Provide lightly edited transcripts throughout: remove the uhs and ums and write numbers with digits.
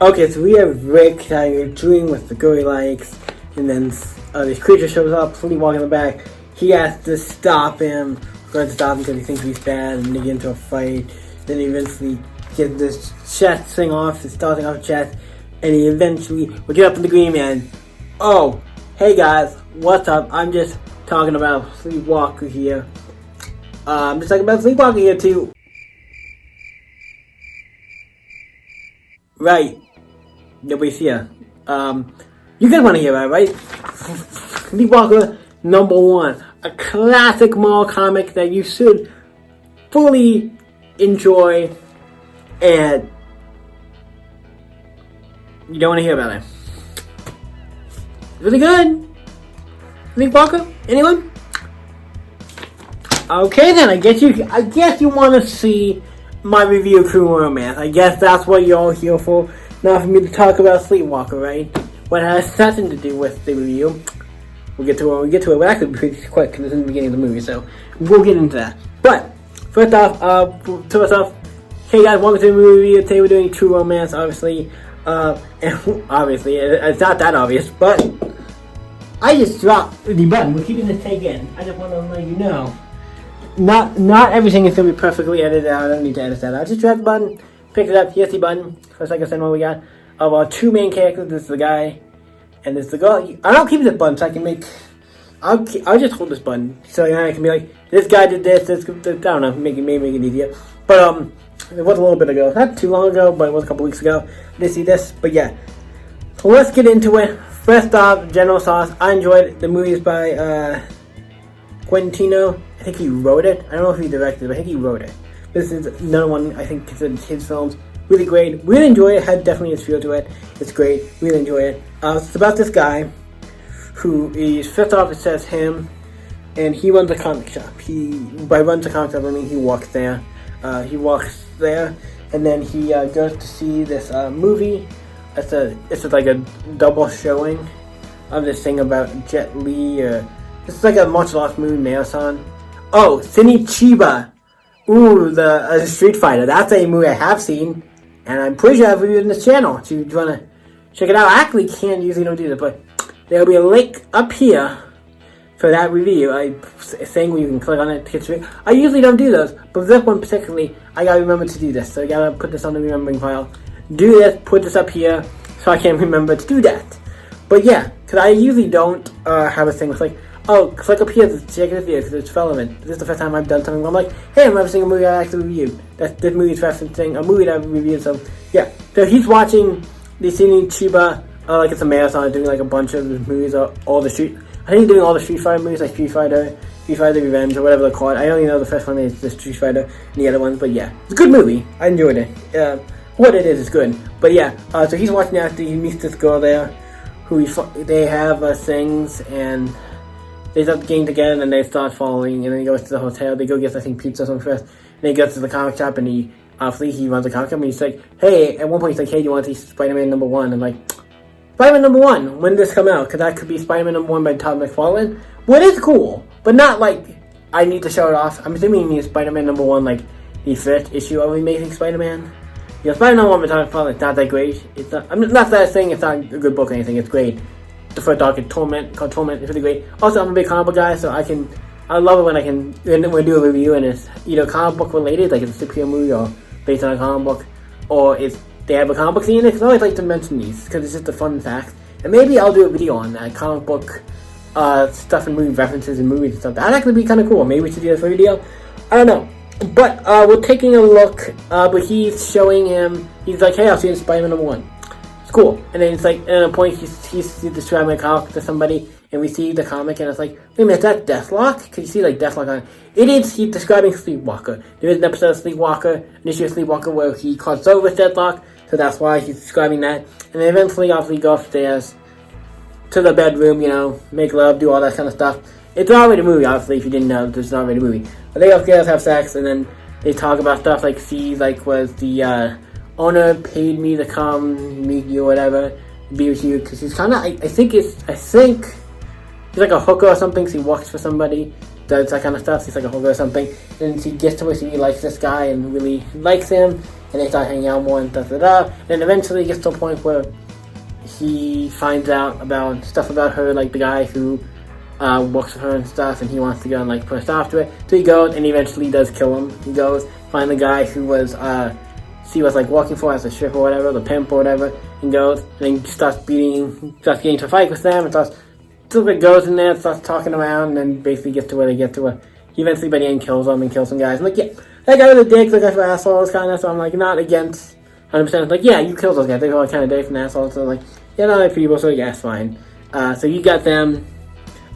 Okay, so we have Rick doing what the girl he likes, and then this creature shows up, sleepwalking in the back. He has to stop him, going to stop him because he thinks he's bad, and they get into a fight. Then he eventually gets this chest thing off, it's starting off the chest, and he eventually will get up in the Green Man. Oh, hey guys, what's up? I'm just talking about Sleepwalker here. I'm just talking about Sleepwalker here too. Right. Nobody's here. You guys want to hear that, right? Sleepwalker #1. A classic Marvel comic that you should fully enjoy, and you don't want to hear about it. Really good. Sleepwalker? Anyone? Okay then, I guess you want to see my review of True Romance. I guess that's what you're all here for. Now for me to talk about Sleepwalker, right? What has nothing to do with the review. We'll get to it when we get to it, but actually pretty quick because it's in the beginning of the movie, so we'll get into that. But first off, hey guys, welcome to the movie review. Today we're doing True Romance, obviously. And obviously, it's not that obvious, but I just dropped the button. We're keeping this take in. I just want to let you know. Not everything is going to be perfectly edited out. I don't need to edit that out. I just dropped the button, picked it up, here's the button. First, like I said, what we got of our two main characters. This is the guy, and this is the girl. I don't keep this button so I can make. I'll just hold this button so I can be like, this guy did this. I don't know, make it easier. But it was a little bit ago, not too long ago, but it was a couple weeks ago. I did see this, but yeah. So let's get into it. First off, General Sauce. I enjoyed it. The movie is by Quintino. I think he wrote it. I don't know if he directed it, but I think he wrote it. This is another one, I think, considered his films. Really great. Really enjoy it. Had definitely his feel to it. It's great. Really enjoy it. It's about this guy who is, first off, it says him, and he runs a comic shop. By runs a comic shop, I mean he walks there. And then he goes to see this movie. It's like a double showing of this thing about Jet Li. This is like a martial arts movie marathon. Oh, Sini Chiba. Ooh, the Street Fighter. That's a movie I have seen, and I'm pretty sure I've reviewed in this channel. So if you want to check it out, I actually usually don't do that, but there'll be a link up here for that review. I saying where you can click on it to get to it. I usually don't do those, but this one particularly, I gotta remember to do this. So I gotta put this on the remembering file. Do this, put this up here, so I can remember to do that. But yeah, because I usually don't have a thing with like, oh, click up here to check this video because it's relevant. This is the first time I've done something where I'm like, hey, I'm referencing a movie I actually reviewed. This movie is referencing a movie that I've reviewed, so yeah. So he's watching the Sini Chiba, like it's a marathon, doing like a bunch of movies, all the Street. I think he's doing all the Street Fighter movies, like Street Fighter Revenge, or whatever they're called. I only know the first one is the Street Fighter, and the other ones, but yeah. It's a good movie. I enjoyed it. What it is good. But yeah, so he's watching after he meets this girl there, who they have things, and they start getting together, and then they start following, and then he goes to the hotel. They go get, I think, pizza or something first. And then he goes to the comic shop, and he runs the comic shop, and he's like, hey, at one point he's like, hey, do you want to see Spider-Man #1? And like, Spider-Man #1, when did this come out? Because that could be Spider-Man #1 by Todd McFarlane. Well, it is cool, but not like, I need to show it off. I'm assuming he means Spider-Man #1, like, the first issue of Amazing Spider-Man. Yeah, Spider-Man #1 by Todd McFarlane, it's not that great. It's not, I'm not that saying it's not a good book or anything, it's great. The first dog called Torment is really great. Also, I'm a big comic book guy, so I love it when we do a review and it's either comic book related, like it's a superhero movie or based on a comic book, or if they have a comic book scene in it, because I always like to mention these, because it's just a fun fact. And maybe I'll do a video on that, comic book stuff and movie references and movies and stuff. That'd actually be kind of cool. Maybe we should do that for a video. I don't know. But we're taking a look, but he's showing him, he's like, hey, I'll see you in Spider-Man #1. It's cool. And then it's like, at a point, he's describing a comic to somebody, and we see the comic, and it's like, wait a minute, is that Deathlock? Because you see, like, Deathlock on it. It is, he's describing Sleepwalker. There is an episode of Sleepwalker, an issue of Sleepwalker, where he crossed over with Deathlock, so that's why he's describing that. And then eventually, obviously, go upstairs to the bedroom, you know, make love, do all that kind of stuff. It's an R-rated movie, obviously, if you didn't know, it's an R-rated movie. But they upstairs have sex, and then they talk about stuff like, see, like, was the owner paid me to come meet you or whatever, be with you, because he's kind of, I think he's like a hooker or something, so he works for somebody, does that kind of stuff, so he's like a hooker or something, and he gets to where he likes this guy and really likes him, and they start hanging out more and da. And eventually it gets to a point where he finds out about stuff about her, like the guy who works with her and stuff, and he wants to go and like push after it. So he goes and he eventually does kill him. He goes find the guy who was she was like working for as a ship or whatever, the pimp or whatever, and goes and then starts getting into a fight with them, and starts goes in there, starts talking around, and then basically gets to where they get to it. He eventually by the end kills them and kills some guys. I'm like, yeah, that guy was a dick, that guy's an asshole, kind of. So I'm like, not against 100%. Like, yeah, you killed those guys. They're all kind of dicks and assholes. So I'm like, yeah, no, they're people. So yeah, it's fine. So you got them.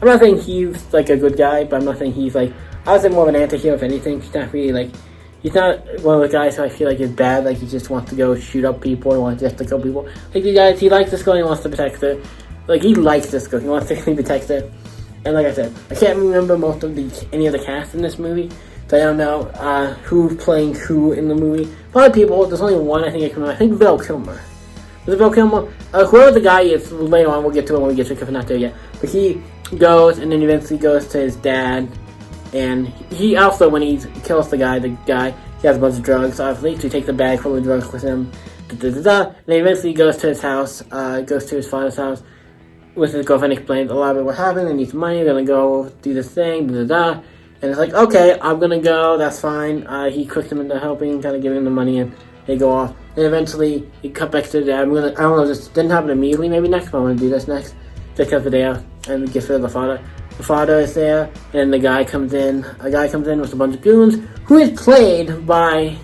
I'm not saying he's like a good guy, but I'm not saying he's like. I would say more of an anti-hero if anything. He's not really like. He's not one of the guys who I feel like is bad. Like he just wants to go shoot up people and wants just to kill people. Like the guys, he likes this girl. He wants to protect her. Like he likes this girl. He wants to protect her. And like I said, I can't remember any of the cast in this movie, so I don't know who's playing who in the movie. A lot of people, there's only one I think I can remember. I think Val Kilmer. Was it Val Kilmer? Whoever the guy is, later on, we'll get to it when we get to it because we're not there yet. But he goes and then eventually goes to his dad, and he also, when he kills the guy, he has a bunch of drugs, obviously, so he takes a bag full of drugs with him, and then eventually goes to his house, goes to his father's house, with his girlfriend, explains a lot about what happened, and needs money, they're gonna go do this thing, and it's like, okay, I'm gonna go, that's fine. He cooks him into helping, kind of giving him the money, and they go off. And eventually, he cut back to the dad. I don't know, this didn't happen immediately, maybe next, but I'm gonna do this next. Just cut the day out, and we get rid of the father. The father is there, and the guy comes in. A guy comes in with a bunch of goons, who is played by,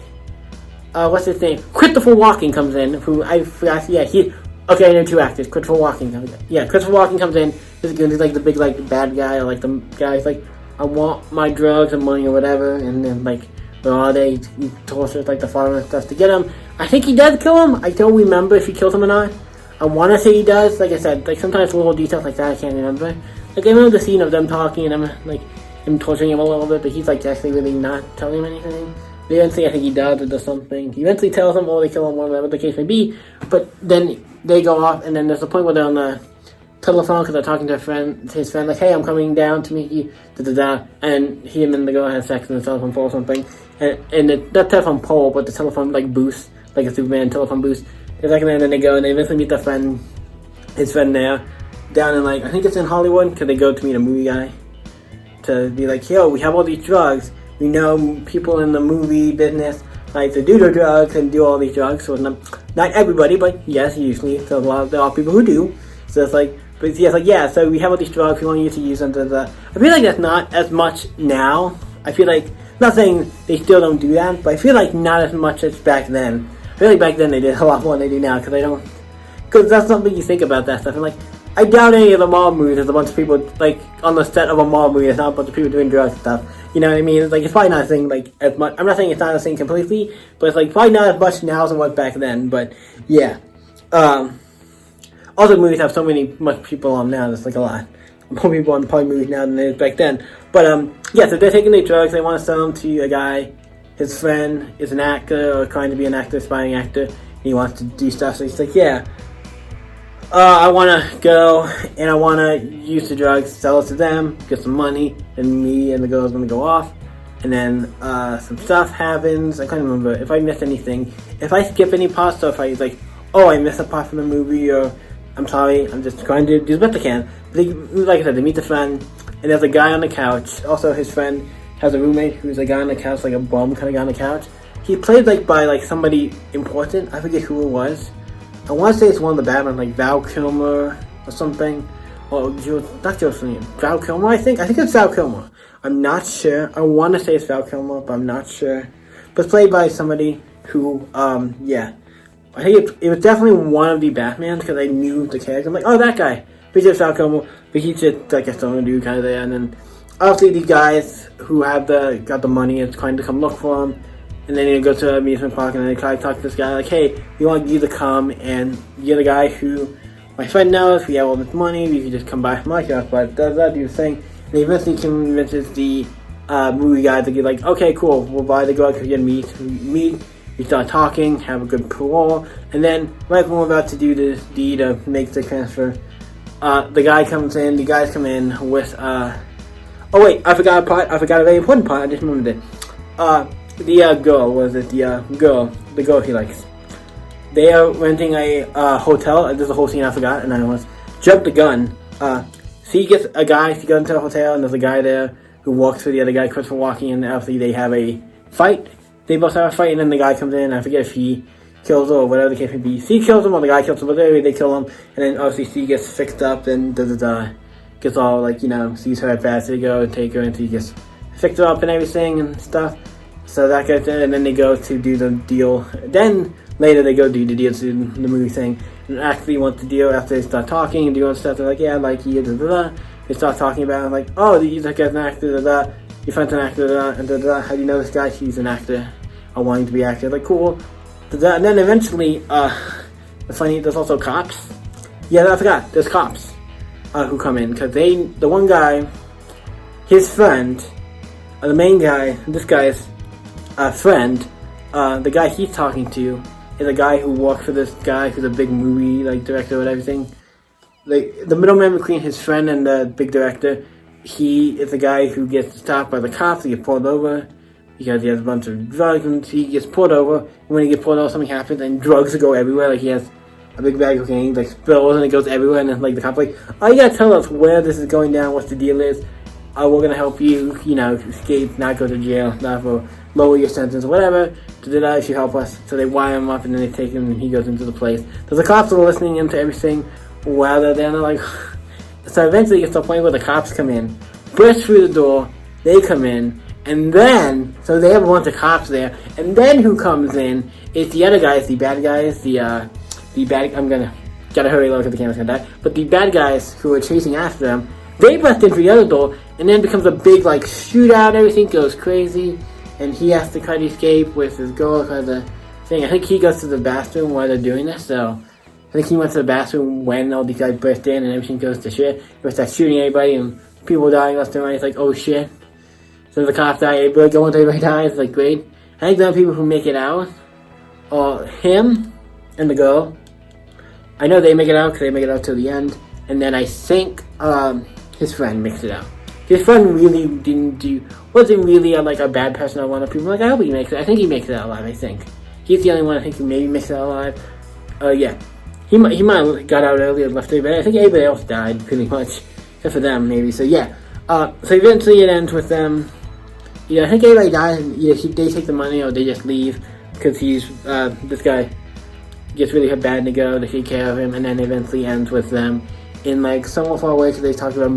what's his name? Christopher Walken comes in, who I forgot, okay, there are two actors. Christopher Walken comes in. Yeah, Christopher Walken comes in. He's like the big, like, bad guy, or like the guy's like, I want my drugs and money or whatever, and then like, he tortures like the father and stuff to get him. I think he does kill him. I don't remember if he kills him or not. I want to say he does. Like I said, like sometimes little details like that I can't remember. Like I remember the scene of them talking and him torturing him a little bit, but he's like actually really not telling him anything. Eventually, I think he does or does something. He eventually tells him, or they kill him, or whatever the case may be. But then they go off, and then there's a point where they're on the telephone because they're talking to his friend, like, hey, I'm coming down to meet you, and he and the girl have sex in the telephone pole or something. And not telephone pole, but the telephone, like, boost, like a Superman telephone boost. They're like, and then they go, and they eventually meet his friend there, down in, like, I think it's in Hollywood, because they go to meet a movie guy, to be like, yo, we have all these drugs. We know people in the movie business like to do their drugs and do all these drugs. So not everybody, but yes, usually. So there are people who do. So it's like, but yeah, it's like, yeah, so we have all these drugs, we want you to use them. I feel like that's not as much now. I feel like, not saying they still don't do that, but I feel like not as much as back then. I feel like back then they did a lot more than they do now, because that's something you think about that stuff. And like, I doubt any of the Marvel movies there's a bunch of people, like, on the set of a Marvel movie, there's not a bunch of people doing drugs and stuff. You know what I mean? It's like, it's probably not a thing, like, as much. I'm not saying it's not a thing completely, but it's like, probably not as much now as it was back then, but, yeah. All the movies have so much people on now, there's like a lot. More people on probably movies now than there is back then. But, yeah, so they're taking their drugs, they want to sell them to a guy. His friend is an actor, or trying to be an actor, aspiring actor, and he wants to do stuff, so he's like, yeah. I want to go, and I want to use the drugs, sell it to them, get some money, and me and the girl is going to go off. And then, some stuff happens. I can't remember if I missed anything. If I skip any parts, or if I, like, oh, I missed a part from the movie, or I'm sorry, I'm just trying to do the best I can. But like I said, they meet the friend, and there's a guy on the couch. Also, his friend has a roommate who's a guy on the couch, like a bum kind of guy on the couch. He played, like, by, like, somebody important. I forget who it was. I want to say it's one of the Batman, like Val Kilmer or something. Or not Josephine. Val Kilmer, I think. I think it's Val Kilmer. I'm not sure. I want to say it's Val Kilmer, but I'm not sure. But it's played by somebody who, yeah. I think it was definitely one of the Batmans because I knew the character. I'm like, oh, that guy. But it's Val Kilmer. But he's just like a stoner dude kind of there. And then obviously these guys who have got the money and trying to come look for him. And then they go to an amusement park and they try to talk to this guy like, hey, we want you to come and you're the guy who my friend knows, we have all this money, we can just come by from my house, but does that do the thing? And he eventually convinces the movie guy to get like, okay, cool, we'll buy the drug, you meet, we start talking, have a good parole, and then right when we're about to do this deed of make the transfer, the guys come in with, oh wait, I forgot a very important part, I just remembered it. the girl he likes. They are renting a hotel. There's a whole scene I forgot, and I almost jumped the gun. She gets a guy to go into the hotel, and there's a guy there who walks for the other guy, Christopher Walken, and obviously they have a fight. They both have a fight, and then the guy comes in. I forget if he kills her or whatever the case may be. She kills him, or the guy kills him, but anyway, they kill him, and then obviously she gets fixed up and gets all like, sees her at bad, so they go and take her, and she gets fixed her up and everything and stuff. So that gets in, and then they go to do the deal. Then later they go do the deal to the movie thing, and actually want the deal after they start talking and doing stuff. They're like, yeah, I like you, They start talking about it, like, oh, you like as an actor, your friend's an actor, and how do you know this guy? He's an actor. I want him to be an actor. Like, cool. And then eventually, there's also cops. Yeah, I forgot. There's cops who come in, because the one guy, his friend, the main guy, this guy's friend, the guy he's talking to is a guy who works for this guy who's a big movie director and everything. The middleman between his friend and the big director, he is a guy who gets stopped by the cops. He gets pulled over because he has a bunch of drugs, and he gets pulled over. And when he gets pulled over, something happens, and drugs go everywhere. Like, he has a big bag of cocaine, spills, and it goes everywhere. And then the cops like, oh, you gotta tell us where this is going down, what the deal is. We're gonna help you, escape, not go to jail, not for lower your sentence or whatever. If you help us. So they wire him up, and then they take him, and he goes into the place. So the cops are listening into everything while they're there, and they're like, so eventually it gets to a point where the cops come in, burst through the door, they come in, and then, so they have a bunch of cops there, and then who comes in is the other guys, the bad guys, I'm gotta hurry look at the camera's gonna die, but the bad guys who are chasing after them, they burst in through the other door, and then becomes a big, shootout, everything goes crazy, and he has to try to escape with his girl, because the thing, I think he goes to the bathroom while they're doing this, so I think he went to the bathroom when all these guys burst in and everything goes to shit. He starts shooting everybody and people dying left and right. It's like, oh shit. So the cops die, everybody go until everybody dies. It's like, great. I think the other people who make it out are him and the girl. I know they make it out because they make it out till the end. And then I think his friend makes it out. His friend really wasn't really a bad person or one of people. Like, I hope he makes it. I think he makes it out alive, I think. He's the only one I think who maybe makes it out alive. Yeah. He might have got out earlier and left everybody. I think everybody else died, pretty much. Except for them, maybe. So, yeah. So, eventually it ends with them. I think everybody dies, and either they take the money or they just leave. Because this guy gets really bad to go. They take care of him. And then eventually ends with them in, somewhere far away. Because they talk about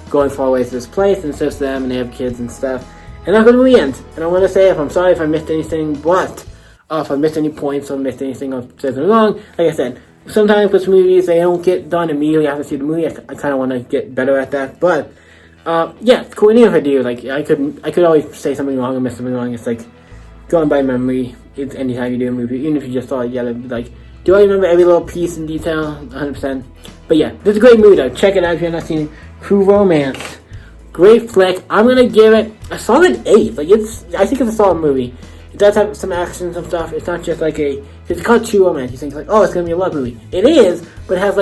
going far away to this place. And it's just them, and they have kids and stuff. And that's where the movie ends. And I want to say, I'm sorry if I missed anything, but if I missed any points or missed anything or said something wrong, like I said, sometimes with movies, they don't get done immediately after I see the movie. I kind of want to get better at that. But, yeah, it's cool. Even if I do, I could always say something wrong or miss something wrong. It's going by memory. It's anytime you do a movie. Even if you just saw it, you gotta do I remember every little piece in detail? 100%. But yeah, this is a great movie though. Check it out if you're not seen it. True Romance. Great flick. I'm gonna give it a solid 8. I think it's a solid movie. It does have some action, some stuff. It's not just it's called True Romance. You think oh, it's gonna be a love movie. It is, but it has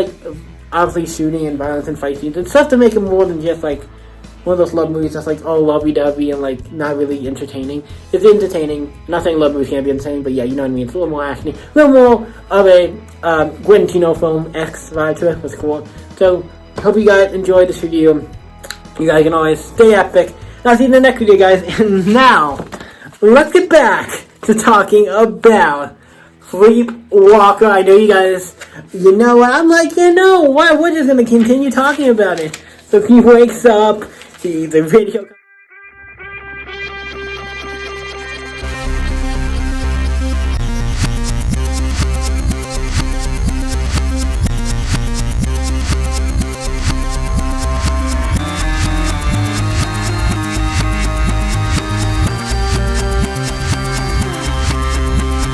obviously shooting and violence and fight scenes and stuff to make it more than just one of those love movies that's lovey-dovey and not really entertaining. It's entertaining. Not saying love movies can't be entertaining, but yeah, you know what I mean. It's a little more action, a little more of a Guarantino film X vibe to it. That's cool. So hope you guys enjoyed this review. You guys can always stay epic. And I'll see you in the next video, guys. And now, let's get back to talking about Sleepwalker. I know you guys, I'm we're just going to continue talking about it. So he wakes up, the video